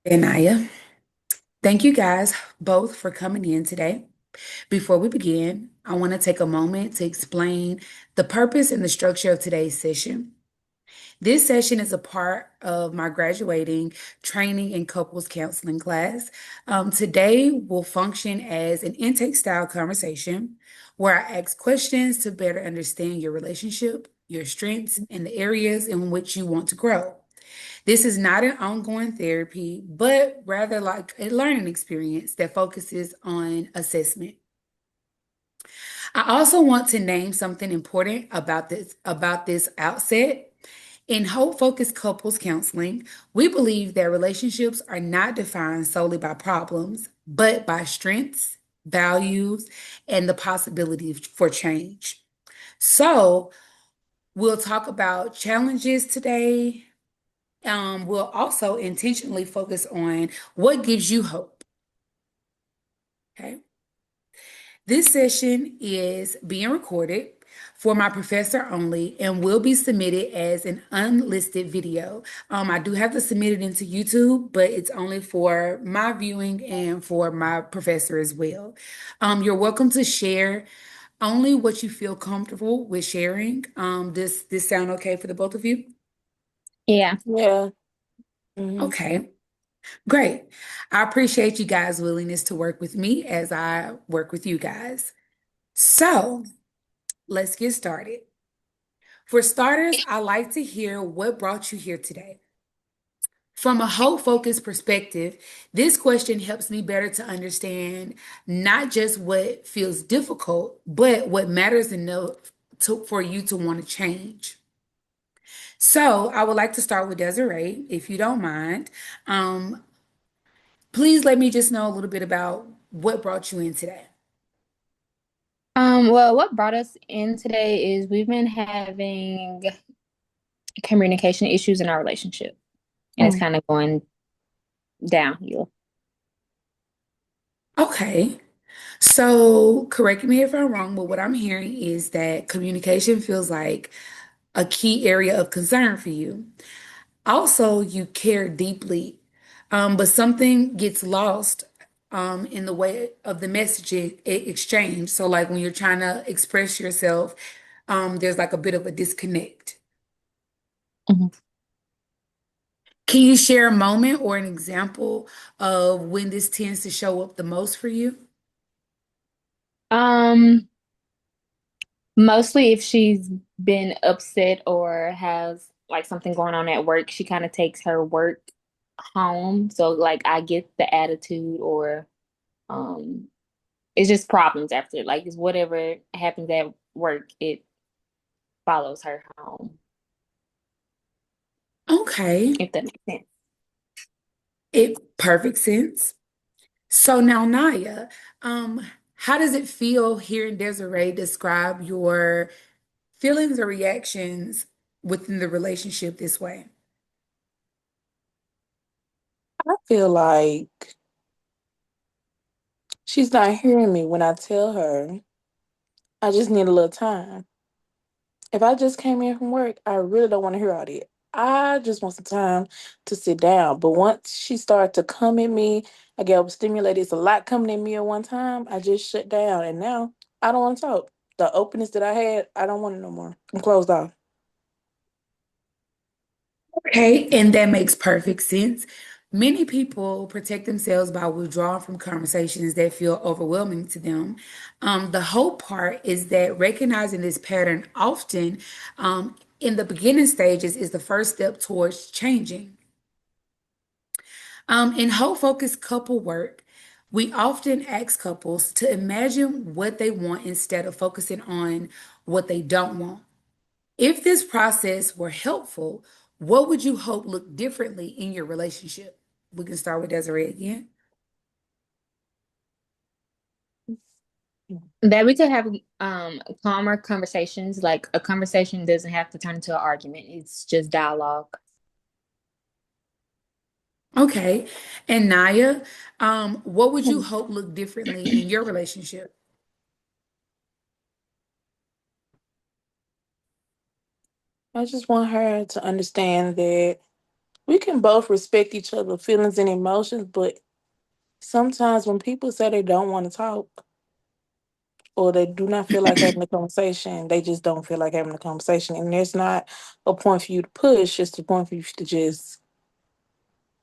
Anaya. Thank you guys both for coming in today. Before we begin, I want to take a moment to explain the purpose and the structure of today's session. This session is a part of my graduating training and couples counseling class. Today will function as an intake style conversation where I ask questions to better understand your relationship, your strengths, and the areas in which you want to grow. This is not an ongoing therapy, but rather like a learning experience that focuses on assessment. I also want to name something important about this outset. In Hope Focused Couples Counseling, we believe that relationships are not defined solely by problems, but by strengths, values, and the possibility for change. So, we'll talk about challenges today. We'll also intentionally focus on what gives you hope. Okay. This session is being recorded for my professor only and will be submitted as an unlisted video. I do have to submit it into YouTube, but it's only for my viewing and for my professor as well. You're welcome to share only what you feel comfortable with sharing. This sound okay for the both of you? Yeah. Yeah. Okay. Great. I appreciate you guys' willingness to work with me as I work with you guys. So let's get started. For starters, I like to hear what brought you here today. From a hope focused perspective, this question helps me better to understand not just what feels difficult, but what matters enough for you to want to change. So I would like to start with Desiree, if you don't mind. Um, Please let me just know a little bit about what brought you in today. Well, what brought us in today is we've been having communication issues in our relationship, and it's Mm. kind of going downhill. Okay. So, correct me if I'm wrong, but what I'm hearing is that communication feels like a key area of concern for you. Also, you care deeply, but something gets lost in the way of the messaging exchange. So, like when you're trying to express yourself, there's like a bit of a disconnect. Mhm. Can you share a moment or an example of when this tends to show up the most for you? Um, Mostly if she's been upset or has like something going on at work, she kind of takes her work home. So like I get the attitude or um it's just problems after. Like it's whatever happens at work, it follows her home, Okay, if that makes sense. it perfect sense. So now, Naya, um, how does it feel hearing Desiree describe your feelings or reactions within the relationship this way? I feel like she's not hearing me when I tell her I just need a little time. If I just came in from work, I really don't want to hear all that. I just want some time to sit down. But once she started to come at me, I get overstimulated. It's a lot coming at me at one time. I just shut down. And now I don't want to talk. The openness that I had, I don't want it no more. I'm closed off. Okay, and that makes perfect sense. Many people protect themselves by withdrawing from conversations that feel overwhelming to them. The hope part is that recognizing this pattern often in the beginning stages is the first step towards changing. In hope focused couple work, we often ask couples to imagine what they want instead of focusing on what they don't want. If this process were helpful, what would you hope looked differently in your relationship? We can start with Desiree again. That we could have calmer conversations. Like a conversation doesn't have to turn into an argument. It's just dialogue. Okay. And Naya, what would you hope looked differently in your relationship? I just want her to understand that We can both respect each other's feelings and emotions, but sometimes when people say they don't want to talk or they do not feel like having a conversation, they just don't feel like having a conversation. And there's not a point for you to push, it's a point for you to just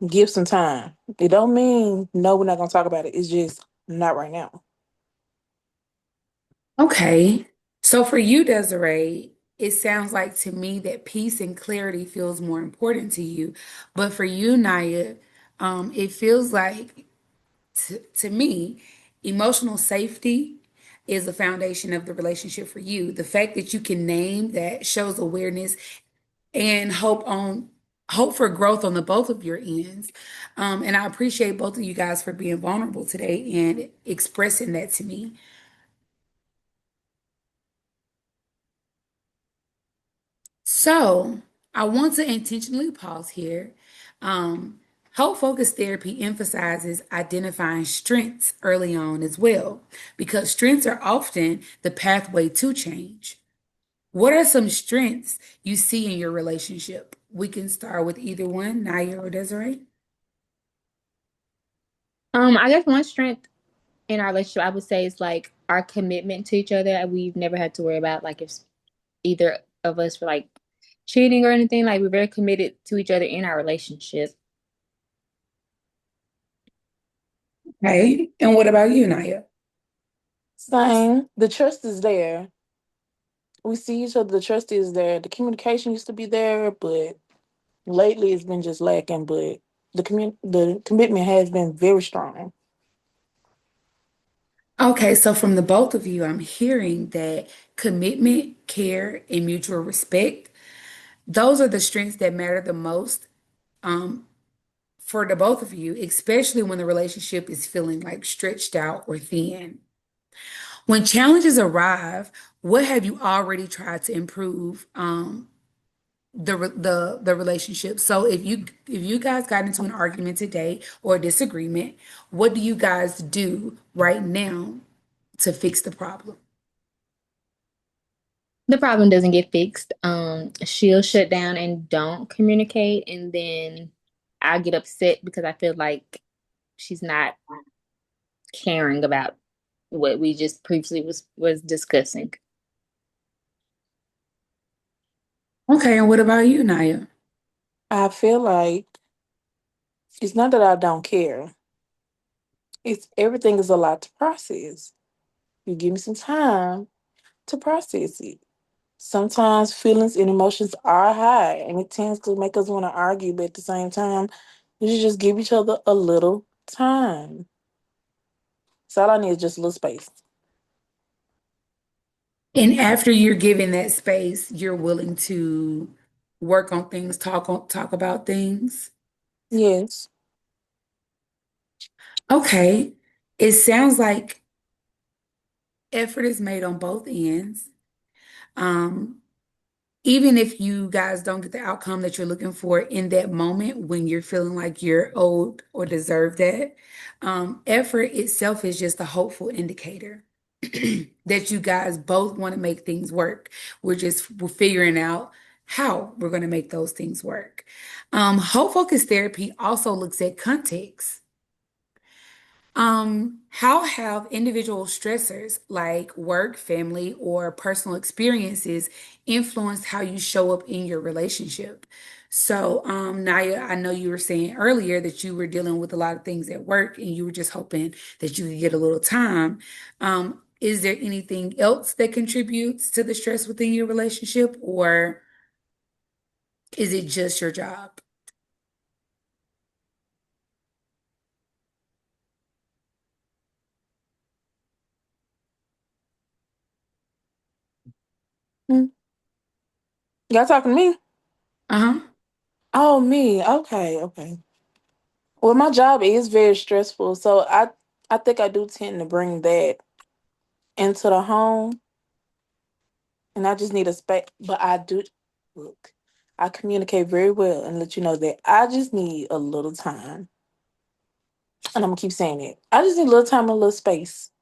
give some time. It don't mean no, we're not gonna talk about it. It's just not right now. Okay. So for you, Desiree, it sounds like to me that peace and clarity feels more important to you. But for you, Naya, it feels like to me, emotional safety is the foundation of the relationship for you. The fact that you can name that shows awareness and hope for growth on the both of your ends. And I appreciate both of you guys for being vulnerable today and expressing that to me. So I want to intentionally pause here. Um, Hope focused therapy emphasizes identifying strengths early on as well, because strengths are often the pathway to change. What are some strengths you see in your relationship? We can start with either one, Naya or Desiree. I guess one strength in our relationship, I would say, is like our commitment to each other. We've never had to worry about like if either of us were like cheating or anything. Like we're very committed to each other in our relationship. Okay. And what about you, Naya? Same. The trust is there. We see each other, the trust is there. The communication used to be there, but lately it's been just lacking. But the commitment has been very strong. Okay, so from the both of you, I'm hearing that commitment, care, and mutual respect, those are the strengths that matter the most um, for the both of you, especially when the relationship is feeling like stretched out or thin. When challenges arrive, what have you already tried to improve the relationship? So if you guys got into an argument today or a disagreement, what do you guys do right now to fix the problem? The problem doesn't get fixed. She'll shut down and don't communicate, and then I get upset because I feel like she's not caring about what we just previously was discussing. Okay, and what about you, Naya? I feel like it's not that I don't care. It's everything is a lot to process. You give me some time to process it. Sometimes feelings and emotions are high and it tends to make us want to argue, but at the same time, we should just give each other a little time. So all I need is just a little space. And after you're given that space, you're willing to work on things, talk about things. Yes. Okay. It sounds like effort is made on both ends. Um, Even if you guys don't get the outcome that you're looking for in that moment when you're feeling like you're owed or deserve that, effort itself is just a hopeful indicator that you guys both want to make things work. We're figuring out how we're going to make those things work. Hope focused therapy also looks at context. How have individual stressors like work, family, or personal experiences influenced how you show up in your relationship? So, Naya, I know you were saying earlier that you were dealing with a lot of things at work and you were just hoping that you could get a little time. Is there anything else that contributes to the stress within your relationship, or is it just your job? Hmm. Y'all talking to me? Uh-huh. Oh, me. Okay, okay. Well, my job is very stressful, so I think I do tend to bring that into the home, and I just need a space. But I do look. I communicate very well and let you know that I just need a little time. And I'm gonna keep saying it. I just need a little time and a little space.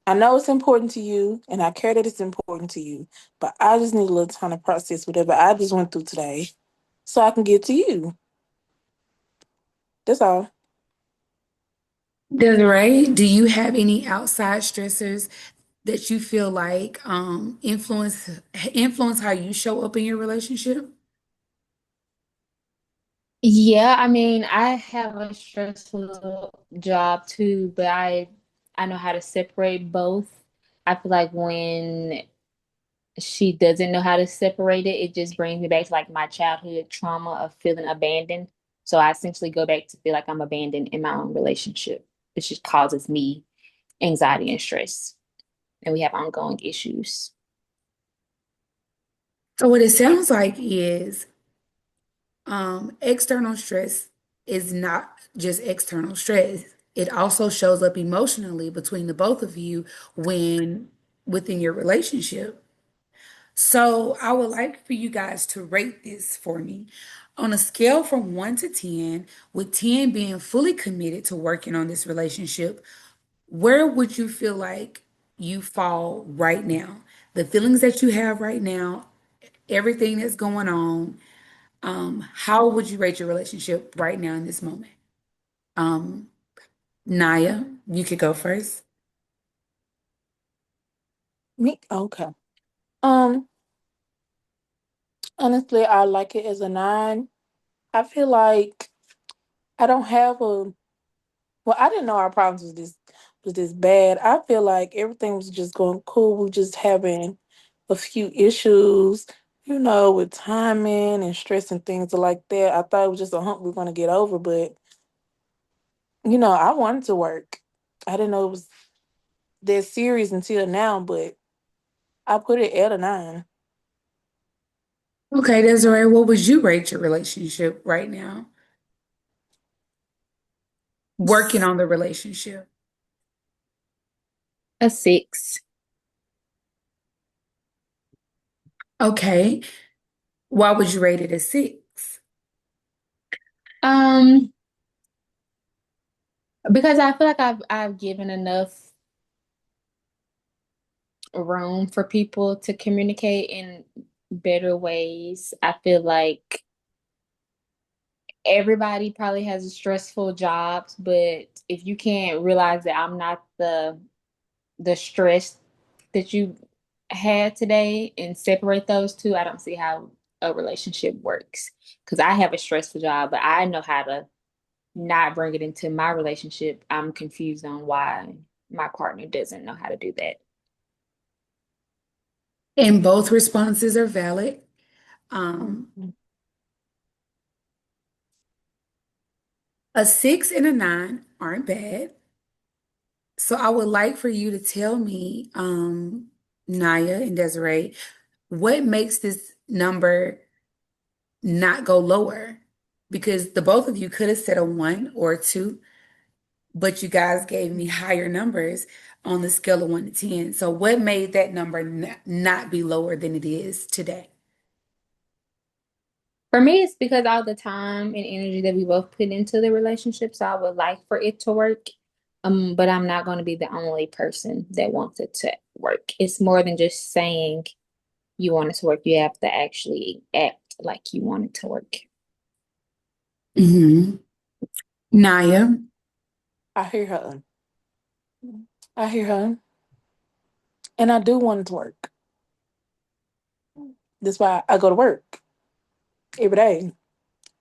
I know it's important to you, and I care that it's important to you, but I just need a little time to process whatever I just went through today so I can get to you. That's all. Desiree, do you have any outside stressors that you feel like influence how you show up in your relationship? Yeah, I mean, I have a stressful job too, but I know how to separate both. I feel like when she doesn't know how to separate it, it just brings me back to like my childhood trauma of feeling abandoned. So I essentially go back to feel like I'm abandoned in my own relationship, which just causes me anxiety and stress, and we have ongoing issues. So what it sounds like is external stress is not just external stress. It also shows up emotionally between the both of you when within your relationship. So I would like for you guys to rate this for me on a scale from 1 to 10, with 10 being fully committed to working on this relationship. Where would you feel like you fall right now? The feelings that you have right now, everything that's going on, how would you rate your relationship right now in this moment? Um, Naya, you could go first. Me? Okay. Um, Honestly, I like it as a 9. I feel like I don't have a well, I didn't know our problems was this bad. I feel like everything was just going cool. We just having a few issues, with timing and stress and things like that. I thought it was just a hump we are gonna get over, but I wanted to work. I didn't know it was that serious until now, but I put it at a 9. Okay, Desiree, what would you rate your relationship right now? Working on the relationship. A 6. Okay, why would you rate it a 6? Um, because I feel like I've given enough room for people to communicate in better ways. I feel like everybody probably has stressful jobs, but if you can't realize that I'm not the stress that you had today and separate those two, I don't see how a relationship works. Because I have a stressful job, but I know how to not bring it into my relationship. I'm confused on why my partner doesn't know how to do that. And both responses are valid. Um, Mhm. a 6 and a 9 aren't bad. So I would like for you to tell me, Naya and Desiree, what makes this number not go lower? Because the both of you could have said a 1 or a 2, but you guys gave me higher numbers on the scale of 1 to 10. So what made that number not be lower than it is today? For me, it's because all the time and energy that we both put into the relationship. So I would like for it to work. But I'm not going to be the only person that wants it to work. It's more than just saying you want it to work. You have to actually act like you want it to work. Hmm. Naya, I hear her. I hear her. And I do want it to work. That's why I go to work every day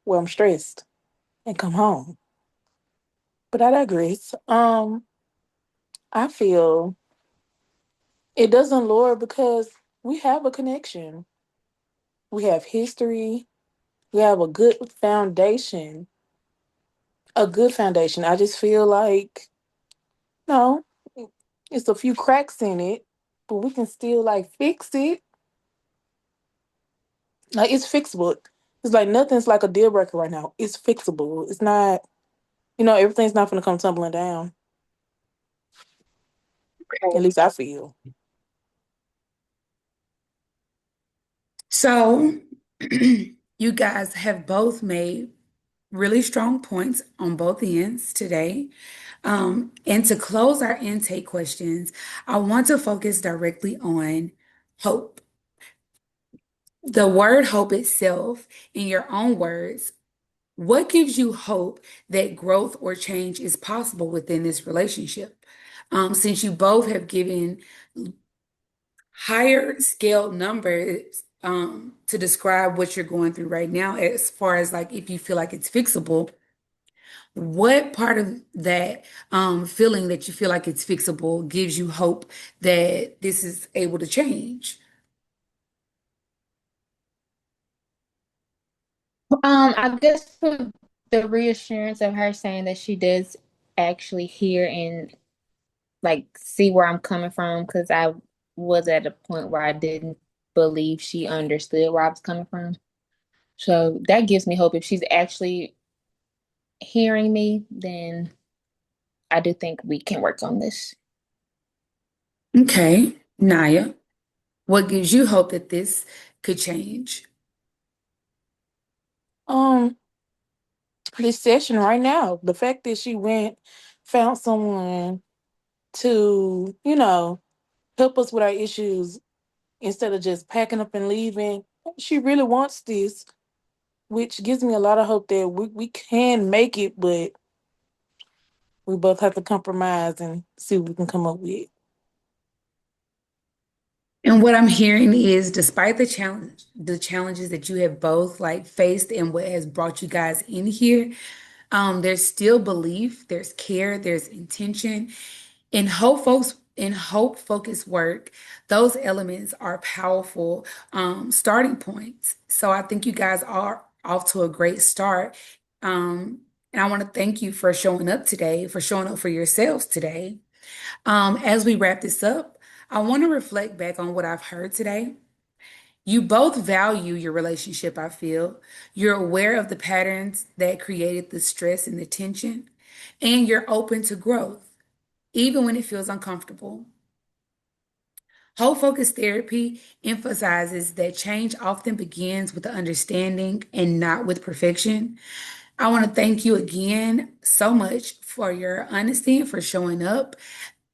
where I'm stressed and come home. But I digress. I feel it doesn't lower because we have a connection. We have history. We have a good foundation. A good foundation. I just feel like no, it's a few cracks in it, but we can still like fix it. Like it's fixable. It's like nothing's like a deal breaker right now. It's fixable. It's not, everything's not gonna come tumbling down. At least I feel. so you guys have both made really strong points on both ends today. And to close our intake questions, I want to focus directly on hope. The word hope itself, in your own words, What gives you hope that growth or change is possible within this relationship? Since you both have given higher scale numbers to describe what you're going through right now, as far as like if you feel like it's fixable, what part of that feeling that you feel like it's fixable gives you hope that this is able to change? I guess for the reassurance of her saying that she does actually hear and like see where I'm coming from, because I was at a point where I didn't believe she understood where I was coming from. So that gives me hope. If she's actually hearing me, then I do think we can work on this. Okay, Naya, what gives you hope that this could change? Um, this session right now, the fact that she went, found someone to, help us with our issues instead of just packing up and leaving. She really wants this, which gives me a lot of hope that we can make it, but we both have to compromise and see what we can come up with. And what I'm hearing is, despite the challenges that you have both like faced and what has brought you guys in here, there's still belief, there's care, there's intention, in hope focused work. Those elements are powerful starting points. So I think you guys are off to a great start. And I want to thank you for showing up today, for showing up for yourselves today. As we wrap this up, I want to reflect back on what I've heard today. You both value your relationship, I feel. You're aware of the patterns that created the stress and the tension, and you're open to growth, even when it feels uncomfortable. Whole focus therapy emphasizes that change often begins with the understanding and not with perfection. I want to thank you again so much for your honesty and for showing up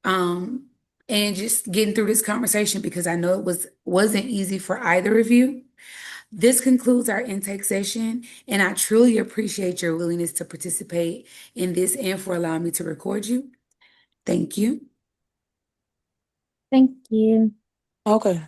um, and just getting through this conversation because I know wasn't easy for either of you. This concludes our intake session, and I truly appreciate your willingness to participate in this and for allowing me to record you. Thank you. Thank you. Okay.